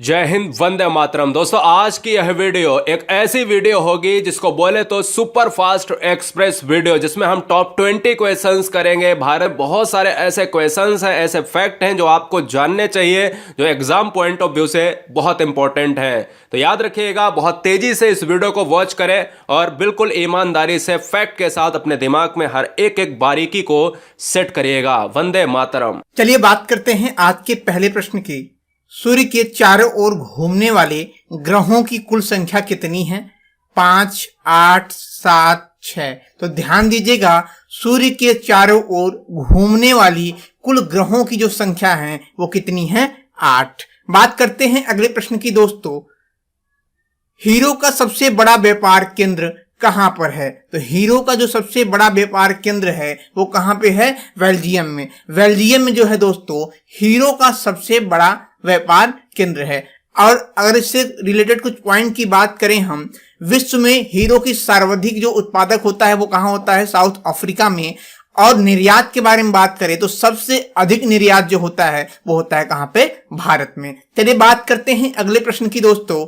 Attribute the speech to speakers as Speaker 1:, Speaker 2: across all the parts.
Speaker 1: जय हिंद, वंदे मातरम। दोस्तों, आज की यह वीडियो एक ऐसी वीडियो होगी जिसको बोले तो सुपर फास्ट एक्सप्रेस वीडियो, जिसमें हम टॉप 20 क्वेश्चंस करेंगे। भारत बहुत सारे ऐसे क्वेश्चंस हैं, ऐसे फैक्ट हैं जो आपको जानने चाहिए, जो एग्जाम पॉइंट ऑफ व्यू से बहुत इंपॉर्टेंट हैं। तो याद रखिएगा, बहुत तेजी से इस वीडियो को वॉच करें और बिल्कुल ईमानदारी से फैक्ट के साथ अपने दिमाग में हर एक एक बारीकी को सेट करिएगा। वंदे मातरम।
Speaker 2: चलिए बात करते हैं आज के पहले प्रश्न की। सूर्य के चारों ओर घूमने वाले ग्रहों की कुल संख्या कितनी है? 5, 8, 7, 6। तो ध्यान दीजिएगा, सूर्य के चारों ओर घूमने वाली कुल ग्रहों की जो संख्या है वो कितनी है? 8। बात करते हैं अगले प्रश्न की। दोस्तों, हीरो का सबसे बड़ा व्यापार केंद्र कहां पर है? तो हीरो का जो सबसे बड़ा व्यापार केंद्र है वो कहां पे है? बेल्जियम में। बेल्जियम में जो है दोस्तों हीरो का सबसे बड़ा व्यापार केंद्र है। और अगर इससे रिलेटेड कुछ पॉइंट की बात करें हम, विश्व में हीरो की सर्वाधिक जो उत्पादक होता है वो कहां होता है? साउथ अफ्रीका में। और निर्यात के बारे में बात करें तो सबसे अधिक निर्यात जो होता है वो होता है कहां पे? भारत में। चलिए बात करते हैं अगले प्रश्न की। दोस्तों,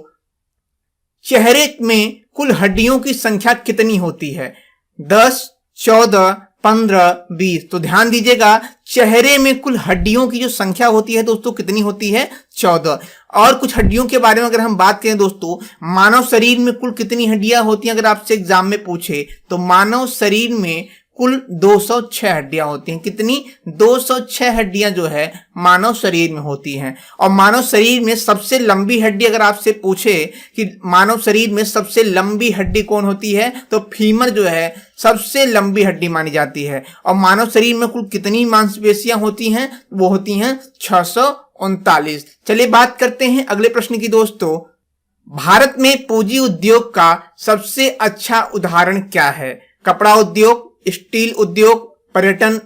Speaker 2: चेहरे में कुल हड्डियों की संख्या कितनी होती है? 10, 14, 15, 20। तो ध्यान दीजिएगा, चेहरे में कुल हड्डियों की जो संख्या होती है दोस्तों कितनी होती है? 14। और कुछ हड्डियों के बारे में अगर हम बात करें दोस्तों, मानव शरीर में कुल कितनी हड्डियां होती हैं? अगर आपसे एग्जाम में पूछे तो मानव शरीर में कुल 206 हड्डियां होती हैं। कितनी? 206 हड्डियां जो है मानव शरीर में होती हैं। और मानव शरीर में सबसे लंबी हड्डी अगर आपसे पूछे कि मानव शरीर में सबसे लंबी हड्डी कौन होती है, तो फीमर जो है सबसे लंबी हड्डी मानी जाती है। और मानव शरीर में कुल कितनी मांसपेशियां होती हैं? वो होती हैं 639। चलिए बात करते हैं अगले प्रश्न की। दोस्तों, भारत में पूंजी उद्योग का सबसे अच्छा उदाहरण क्या है? कपड़ा उद्योग, स्टील उद्योग, पर्यटन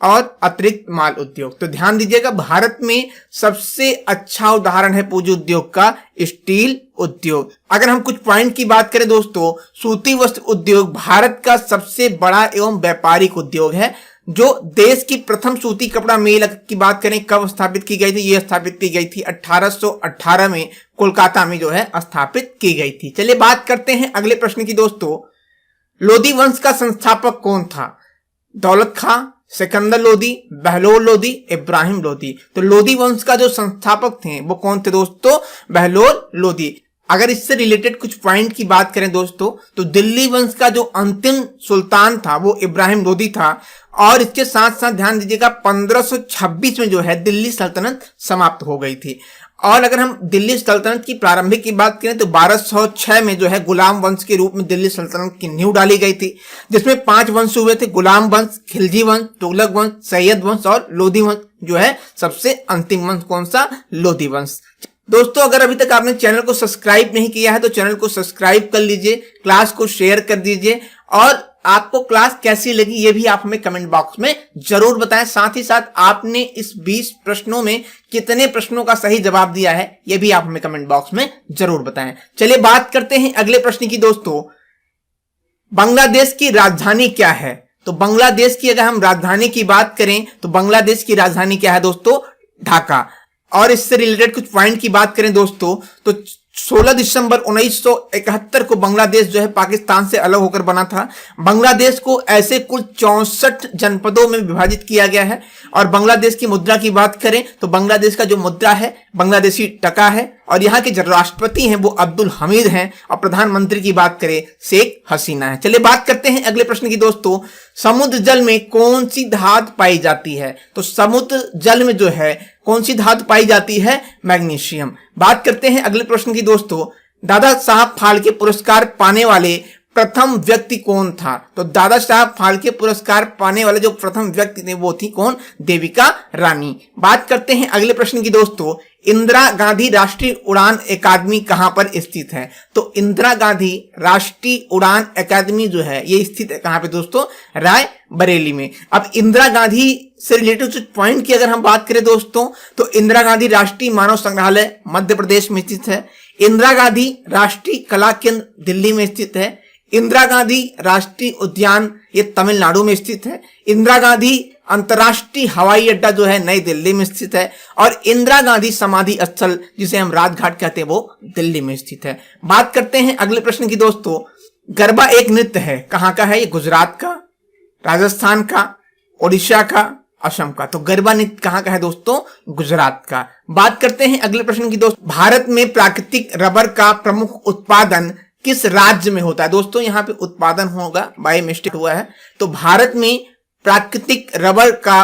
Speaker 2: और अतिरिक्त माल उद्योग। तो ध्यान दीजिएगा, भारत में सबसे अच्छा उदाहरण है पूंजी उद्योग का स्टील उद्योग। अगर हम कुछ पॉइंट की बात करें दोस्तों, सूती वस्त्र उद्योग भारत का सबसे बड़ा एवं व्यापारिक उद्योग है। जो देश की प्रथम सूती कपड़ा मिल की बात करें, कब स्थापित की गई थी? ये स्थापित की गई थी 1818 में कोलकाता में जो है स्थापित की गई थी। चलिए बात करते हैं अगले प्रश्न की। दोस्तों, लोधी वंश का संस्थापक कौन था? दौलत खां, सिकंदर लोधी, बहलोल लोधी, इब्राहिम लोधी। तो लोधी वंश का जो संस्थापक थे वो कौन थे दोस्तों? बहलोल लोधी। अगर इससे रिलेटेड कुछ पॉइंट की बात करें दोस्तों, तो दिल्ली वंश का जो अंतिम सुल्तान था वो इब्राहिम लोधी था। और इसके साथ साथ ध्यान दीजिएगा, 1526 में जो है दिल्ली सल्तनत समाप्त हो गई थी। और अगर हम दिल्ली सल्तनत की प्रारंभिक की बात करें तो 1206 में जो है गुलाम वंश के रूप में दिल्ली सल्तनत की नींव डाली गई थी, जिसमें 5 वंश हुए थे: गुलाम वंश, खिलजी वंश, तुगलक वंश, सैयद वंश और लोधी वंश। जो है सबसे अंतिम वंश कौन सा? लोधी वंश। दोस्तों, अगर अभी तक आपने चैनल को सब्सक्राइब नहीं किया है तो चैनल को सब्सक्राइब कर लीजिए, क्लास को शेयर कर दीजिए, और आपको क्लास कैसी लगी ये भी आप हमें कमेंट बॉक्स में जरूर बताएं। साथ ही साथ आपने इस 20 प्रश्नों में कितने प्रश्नों का सही जवाब दिया है ये भी आप हमें कमेंट बॉक्स में जरूर बताएं। चलिए बात करते हैं अगले प्रश्न की। दोस्तों, बांग्लादेश की राजधानी क्या है? तो बांग्लादेश की अगर हम राजधानी की बात करें तो बांग्लादेश की राजधानी क्या है दोस्तों? ढाका। और इससे रिलेटेड कुछ पॉइंट की बात करें दोस्तों, तो 16 दिसंबर 1971 को बांग्लादेश जो है पाकिस्तान से अलग होकर बना था। बांग्लादेश को ऐसे कुल 64 जनपदों में विभाजित किया गया है। और बांग्लादेश की मुद्रा की बात करें तो बांग्लादेश का जो मुद्रा है बांग्लादेशी टका है। और यहाँ के जो राष्ट्रपति हैं वो अब्दुल हमीद हैं। और प्रधानमंत्री की बात करें शेख हसीना है। चलिए बात करते हैं अगले प्रश्न की। दोस्तों, समुद्र जल में कौन सी धातु पाई जाती है? तो समुद्र जल में जो है कौन सी धातु पाई जाती है? मैग्नीशियम। बात करते हैं अगले प्रश्न की। दोस्तों, दादा साहब फाल्के पुरस्कार पाने वाले प्रथम व्यक्ति कौन था? तो दादा साहब फाल्के पुरस्कार पाने वाले जो प्रथम व्यक्ति थे वो थी कौन? देविका रानी। बात करते हैं अगले प्रश्न की। दोस्तों, इंदिरा गांधी राष्ट्रीय उड़ान अकादमी कहां पर स्थित है? तो इंदिरा गांधी राष्ट्रीय उड़ान अकादमी जो है ये स्थित है कहां पे दोस्तों? राय बरेली में। अब इंदिरा गांधी से रिलेटेड कुछ पॉइंट की अगर हम बात करें दोस्तों, तो इंदिरा गांधी राष्ट्रीय मानव संग्रहालय मध्य प्रदेश में स्थित है। इंदिरा गांधी राष्ट्रीय कला केंद्र दिल्ली में स्थित है। इंदिरा गांधी राष्ट्रीय उद्यान ये तमिलनाडु में स्थित है। इंदिरा गांधी अंतर्राष्ट्रीय हवाई अड्डा जो है नई दिल्ली में स्थित है। और इंदिरा गांधी समाधि स्थल जिसे हम राजघाट कहते हैं वो दिल्ली में स्थित है। बात करते हैं अगले प्रश्न की दोस्तों। गरबा एक नृत्य है, कहाँ का है ये? गुजरात का, राजस्थान का, ओडिशा का, असम का। तो गरबा नृत्य कहाँ का है दोस्तों? गुजरात का। बात करते हैं अगले प्रश्न की दोस्तों। भारत में प्राकृतिक रबर का प्रमुख उत्पादन किस राज्य में होता है? दोस्तों यहाँ पे उत्पादन होगा, बाय मिस्टेक हुआ है। तो भारत में प्राकृतिक रबर का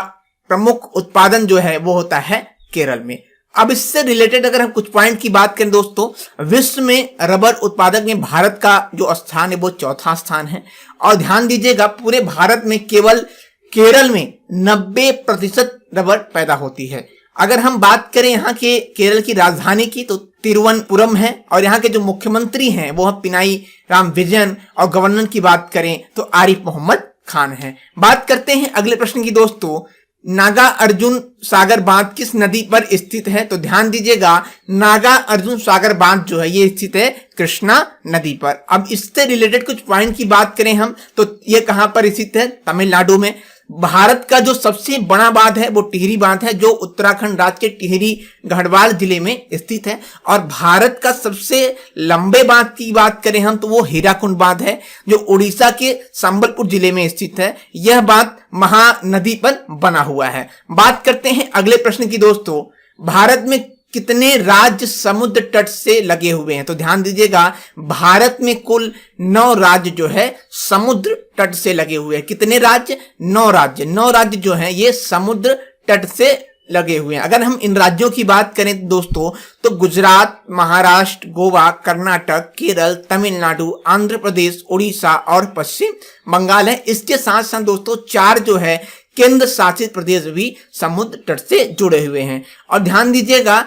Speaker 2: प्रमुख उत्पादन जो है वो होता है केरल में। अब इससे रिलेटेड अगर हम कुछ पॉइंट की बात करें दोस्तों, विश्व में रबर उत्पादक में भारत का जो स्थान है वो चौथा स्थान है। और ध्यान दीजिएगा पूरे भारत में केवल केरल में 90% रबर पैदा होती है। अगर हम बात करें यहाँ के केरल की राजधानी की तो तिरुवनंतपुरम है। और यहाँ के जो मुख्यमंत्री हैं वो है पिनाई राम विजयन। और गवर्नर की बात करें तो आरिफ मोहम्मद खान है। बात करते हैं अगले प्रश्न की दोस्तों। नागा अर्जुन सागर बांध किस नदी पर स्थित है? तो ध्यान दीजिएगा नागा अर्जुन सागर बांध जो है ये स्थित है कृष्णा नदी पर। अब इससे रिलेटेड कुछ पॉइंट की बात करें हम तो ये कहां पर स्थित है? तमिलनाडु में। भारत का जो सबसे बड़ा बांध है वो टिहरी बांध है जो उत्तराखंड राज्य के टिहरी गढ़वाल जिले में स्थित है। और भारत का सबसे लंबे बांध की बात करें हम तो वो हीराकुंड बांध है जो उड़ीसा के संबलपुर जिले में स्थित है। यह बांध महानदी पर बना हुआ है। बात करते हैं अगले प्रश्न की दोस्तों। भारत में कितने राज्य समुद्र तट से लगे हुए हैं? तो ध्यान दीजिएगा भारत में कुल 9 राज्य जो है समुद्र तट से लगे हुए हैं। कितने राज्य? 9 राज्य। 9 राज्य जो हैं ये समुद्र तट से लगे हुए हैं। अगर हम इन राज्यों की बात करें दोस्तों तो गुजरात, महाराष्ट्र, गोवा, कर्नाटक, केरल, तमिलनाडु, आंध्र प्रदेश, उड़ीसा और पश्चिम बंगाल है। इसके साथ साथ दोस्तों 4 जो है केंद्र शासित प्रदेश भी समुद्र तट से जुड़े हुए हैं। और ध्यान दीजिएगा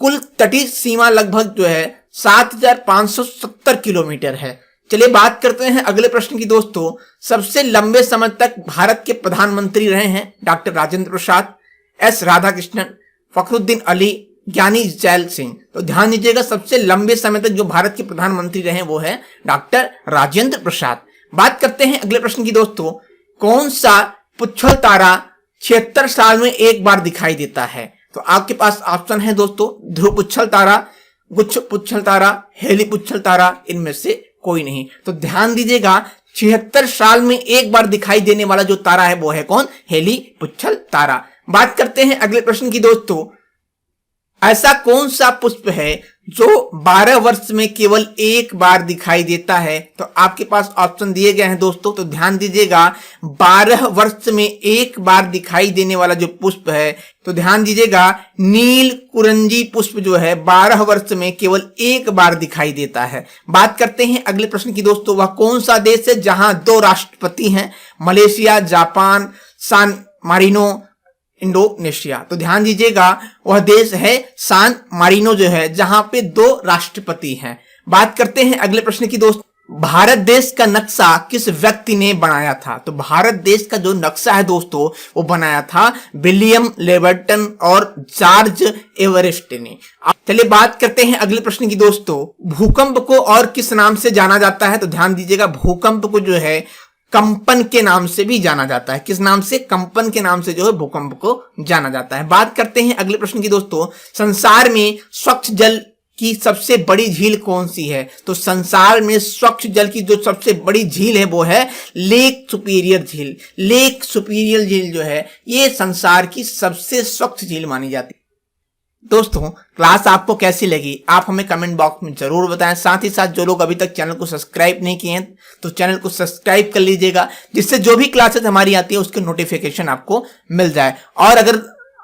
Speaker 2: कुल तटीय सीमा लगभग जो है 7570 किलोमीटर है। चलिए बात करते हैं अगले प्रश्न की दोस्तों। सबसे लंबे समय तक भारत के प्रधानमंत्री रहे हैं डॉक्टर राजेंद्र प्रसाद, एस राधाकृष्णन, फखरुद्दीन अली, ज्ञानी जैल सिंह। तो ध्यान दीजिएगा सबसे लंबे समय तक जो भारत के प्रधानमंत्री रहे वो है डॉक्टर राजेंद्र प्रसाद। बात करते हैं अगले प्रश्न की दोस्तों। कौन सा पुच्छल तारा 76 साल में एक बार दिखाई देता है? तो आपके पास ऑप्शन है दोस्तों ध्रुव पुच्छल तारा, गुच्छ पुच्छल तारा, हेली पुच्छल तारा, इनमें से कोई नहीं। तो ध्यान दीजिएगा 76 साल में एक बार दिखाई देने वाला जो तारा है वो है कौन? हेली पुच्छल तारा। बात करते हैं अगले प्रश्न की दोस्तों। ऐसा कौन सा पुष्प है जो 12 वर्ष में केवल एक बार दिखाई देता है? तो आपके पास ऑप्शन दिए गए हैं दोस्तों। तो ध्यान दीजिएगा 12 वर्ष में एक बार दिखाई देने वाला जो पुष्प है तो ध्यान दीजिएगा नील कुरंजी पुष्प जो है 12 वर्ष में केवल एक बार दिखाई देता है। बात करते हैं अगले प्रश्न की दोस्तों। वह कौन सा देश है जहां 2 राष्ट्रपति हैं? मलेशिया, जापान, सान मारिनो, इंडोनेशिया। तो ध्यान दीजिएगा वह देश है सान मारिनो जो है जहां पे 2 राष्ट्रपति हैं। बात करते हैं अगले प्रश्न की दोस्त। भारत देश का नक्शा किस व्यक्ति ने बनाया था? तो भारत देश का जो नक्शा है दोस्तों वो बनाया था विलियम लेबर्टन और जॉर्ज एवरेस्ट ने। चलिए बात करते हैं अगले प्रश्न की दोस्तों। भूकंप को और किस नाम से जाना जाता है? तो ध्यान दीजिएगा भूकंप को जो है कंपन के नाम से भी जाना जाता है। किस नाम से? कंपन के नाम से जो है भूकंप को जाना जाता है। बात करते हैं अगले प्रश्न की दोस्तों। संसार में स्वच्छ जल की सबसे बड़ी झील कौन सी है? तो संसार में स्वच्छ जल की जो सबसे बड़ी झील है वो है लेक सुपीरियर झील। लेक सुपीरियर झील जो है ये संसार की सबसे स्वच्छ झील मानी जाती है। दोस्तों क्लास आपको कैसी लगी आप हमें कमेंट बॉक्स में जरूर बताएं। साथ ही साथ जो लोग अभी तक चैनल को सब्सक्राइब नहीं किए हैं तो चैनल को सब्सक्राइब कर लीजिएगा जिससे जो भी क्लासेस हमारी आती है उसके नोटिफिकेशन आपको मिल जाए। और अगर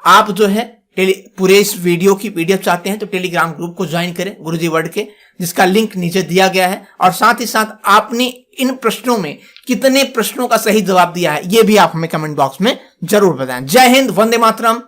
Speaker 2: आप जो है पूरे इस वीडियो की पीडीएफ चाहते हैं तो टेलीग्राम ग्रुप को ज्वाइन करें गुरुजी वर्ड के, जिसका लिंक नीचे दिया गया है। और साथ ही साथ आपने इन प्रश्नों में कितने प्रश्नों का सही जवाब दिया है ये भी आप हमें कमेंट बॉक्स में जरूर बताएं। जय हिंद, वंदे मातरम।